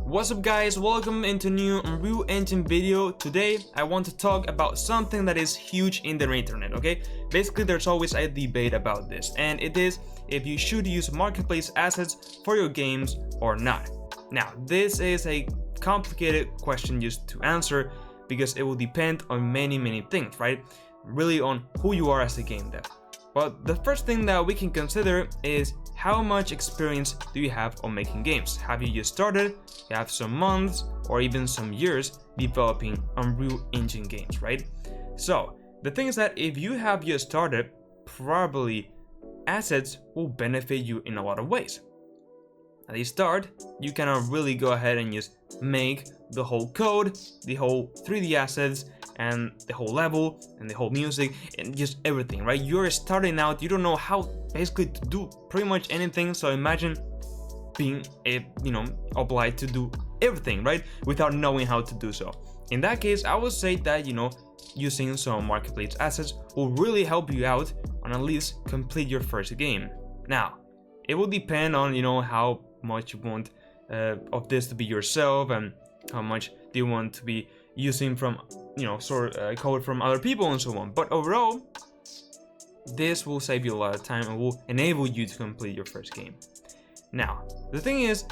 What's up guys, welcome into new Unreal Engine video. Today I want to talk about something that is huge in the internet, okay? Basically there's always a debate about this, and it is if you should use marketplace assets for your games or not. Now this is a complicated question just to answer because it will depend on many things, right? Really on who you are as a game dev. But the first thing that we can consider is how much experience do you have on making games? Have you just started? You have some months or even some years developing Unreal Engine games, right? So the thing is that if you have just started, probably assets will benefit you in a lot of ways. At the start, you cannot really go ahead and just make the whole code, the whole 3D assets, and the whole level, and the whole music, and just everything, right? You're starting out, you don't know how basically to do pretty much anything, so imagine being obliged to do everything, right? Without knowing how to do so. In that case, I would say that, using some marketplace assets will really help you out on at least complete your first game. Now, it will depend on, how much you want of this to be yourself and how much do you want to be using from code from other people and so on. But overall, this will save you a lot of time and will enable you to complete your first game. Now the thing is,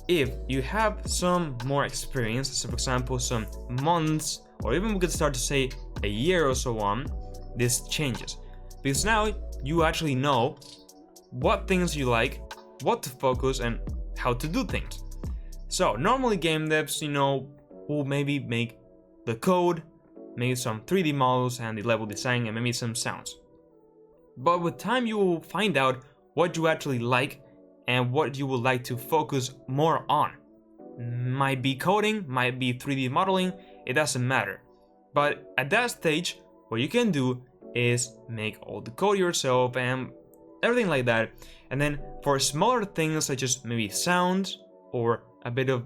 if you have some more experience, so for example some months, or even we could start to say a year or so on, this changes because now you actually know what things you like, what to focus, and how to do things. So normally game devs, will maybe make the code, maybe some 3D models and the level design, and maybe some sounds. But with time you will find out what you actually like and what you would like to focus more on. Might be coding, might be 3D modeling, it doesn't matter. But at that stage, what you can do is make all the code yourself and everything like that. And then for smaller things such as maybe sounds or a bit of,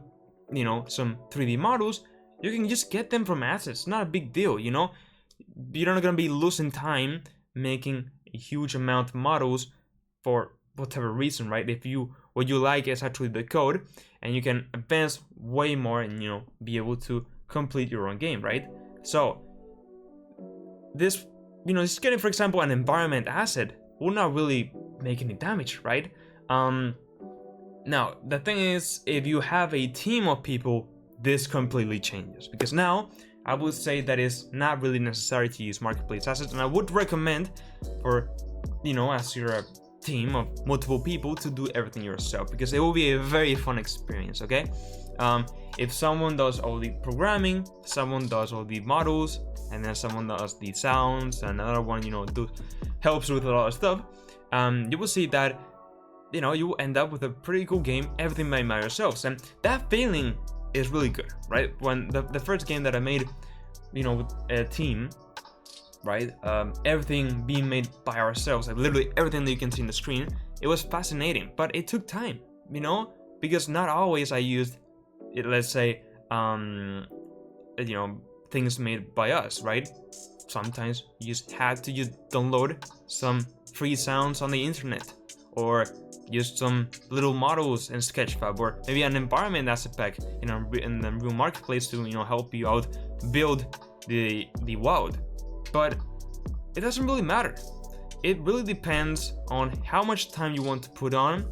some 3D models, you can just get them from assets. Not a big deal, You're not gonna be losing time making a huge amount of models for whatever reason, right? If what you like is actually the code, and you can advance way more and be able to complete your own game, right? So this, just getting, for example, an environment asset will not really make any damage, right? Now the thing is, if you have a team of people, this completely changes, because now I would say that it's not really necessary to use marketplace assets, and I would recommend for, as you're a team of multiple people, to do everything yourself, because it will be a very fun experience, okay? If someone does all the programming, someone does all the models, and then someone does the sounds, and another one, helps with a lot of stuff, you will see that, you will end up with a pretty cool game, everything by yourselves, and that feeling is really good, right? When the first game that I made, with a team, right? Everything being made by ourselves, like literally everything that you can see in the screen, it was fascinating, but it took time, because not always I used, let's say, things made by us, right? Sometimes you just had to download some free sounds on the internet, or use some little models in Sketchfab, or maybe an environment asset pack in the Unreal Marketplace to help you out build the world. But it doesn't really matter. It really depends on how much time you want to put on,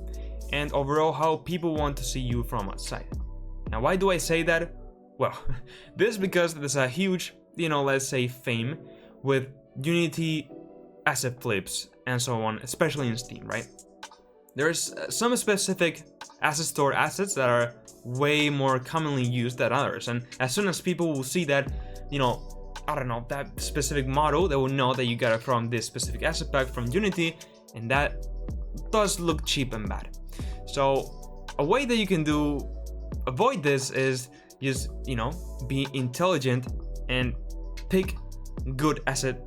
and overall how people want to see you from outside. Now why do I say that? Well, this is because there's a huge, let's say, fame with Unity asset flips and so on, especially in Steam, right? There's some specific asset store assets that are way more commonly used than others, and as soon as people will see that, I don't know, that specific model, they will know that you got it from this specific asset pack from Unity, and that does look cheap and bad. So a way that you can avoid this is just, be intelligent and pick good asset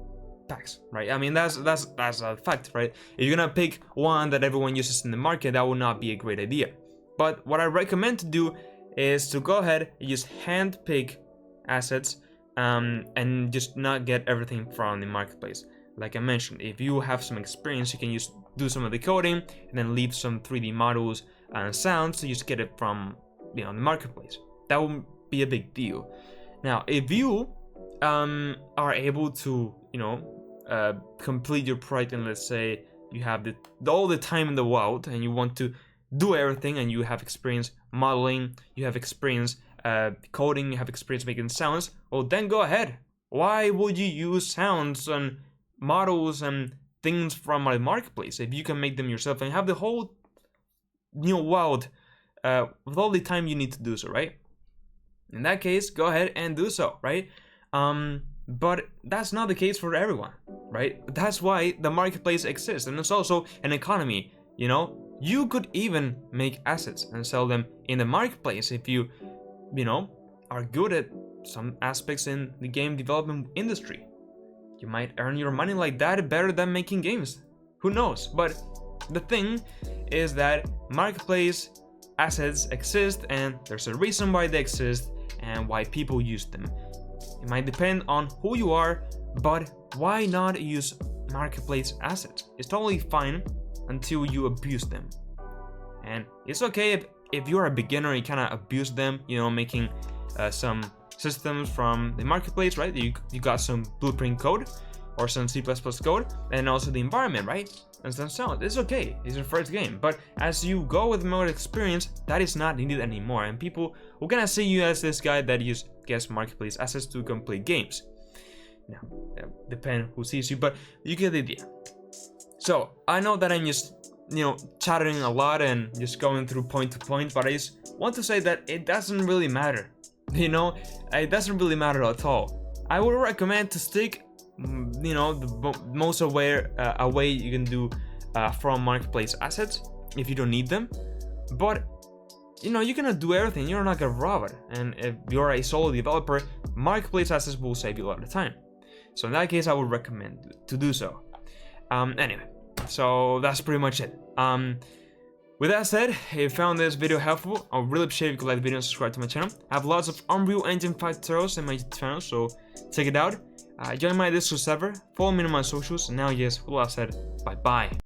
packs, right? I mean, that's a fact, right? If you're gonna pick one that everyone uses in the market, that would not be a great idea. But what I recommend to do is to go ahead and just hand pick assets, and just not get everything from the marketplace. Like I mentioned, if you have some experience, you can just do some of the coding and then leave some 3D models and sounds to just get it from the marketplace. That would be a big deal. Now, if you are able to, complete your project, and let's say you have all the time in the world and you want to do everything, and you have experience modeling, you have experience coding, you have experience making sounds, well, then go ahead. Why would you use sounds and models and things from a marketplace if you can make them yourself and have the whole world with all the time you need to do so, right? In that case, go ahead and do so, right? But that's not the case for everyone, right? That's why the marketplace exists, and it's also an economy. You could even make assets and sell them in the marketplace if you are good at some aspects in the game development industry. You might earn your money like that better than making games. Who knows? But the thing is that marketplace assets exist, and there's a reason why they exist and why people use them. It might depend on who you are, but why not use marketplace assets? It's totally fine until you abuse them. And it's okay if you're a beginner and you kind of abuse them, making some systems from the marketplace, right? You got some blueprint code or some C++ code, and also the environment, right? And some sound. It's okay. It's your first game. But as you go with more experience, that is not needed anymore. And people will kind of see you as this guy that gets marketplace assets to complete games. Now, depend who sees you, but you get the idea. So I know that I'm just chattering a lot and just going through point to point, but I just want to say that it doesn't really matter. It doesn't really matter at all. I would recommend to stick the most away you can do from marketplace assets if you don't need them. But you're gonna do everything. You're not gonna rob it. And if you're a solo developer, marketplace assets will save you a lot of time. So in that case, I would recommend to do so. Anyway, so that's pretty much it. With that said, if you found this video helpful, I would really appreciate if you could like the video and subscribe to my channel. I have lots of Unreal Engine 5 tutorials in my channel, so check it out. Join my Discord server, follow me on my socials, and now yes, with all that said, bye bye.